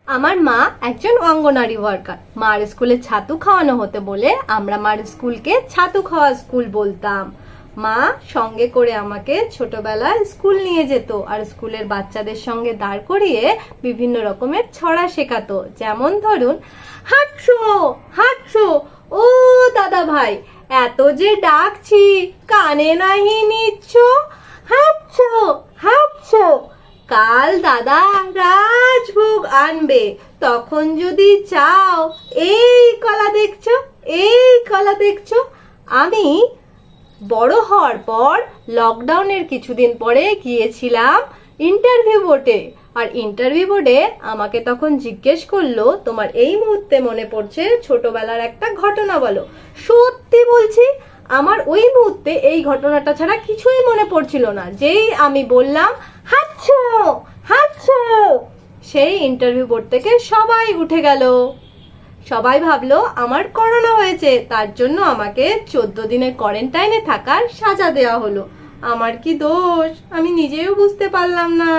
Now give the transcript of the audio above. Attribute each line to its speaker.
Speaker 1: আমার মা একজন অঙ্গনারী ওয়ার্কার। মার স্কুলে ছাতু খাওয়ানো হতে বলে আমরা মার স্কুলকে ছাতু খাওয়া স্কুল বলতাম। মা সঙ্গে করে আমাকে ছোটবেলায় স্কুল নিয়ে যেত আর স্কুলের বাচ্চাদের সঙ্গে দাঁড় করিয়ে বিভিন্ন রকমের ছড়া শেখাতো। যেমন ধরুন, হাঁটছো হাঁটছো ও দাদা ভাই, এত যে ডাকছি কানে নাহি নিচ্ছ, হাঁটছো হাঁটছো, কাল দাদা রাজভোগ আনবে, তখন যদি চাও এই কলা দেখছো, এই কলা দেখছো। আমি বড় হওয়ার পর লকডাউনের কিছুদিন পরে গিয়েছিলাম ইন্টারভিউ বোর্ডে। আর ইন্টারভিউ বোর্ডে আমাকে তখন জিজ্ঞেস করলো, তোমার এই মুহূর্তে মনে পড়ছে ছোটবেলার একটা ঘটনা বলো। সত্যি বলছি, আমার ওই মুহূর্তে এই ঘটনাটা ছাড়া কিছুই মনে পড়ছিল না। যেই আমি বললাম হাঁটছো হাঁটছো, সেই ইন্টারভিউ বোর্ড থেকে সবাই উঠে গেল। সবাই ভাবলো আমার করোনা হয়েছে, তার জন্য আমাকে 14 দিনের কোয়ারেন্টাইনে থাকার সাজা দেওয়া হলো। আমার কি দোষ আমি নিজেও বুঝতে পারলাম না।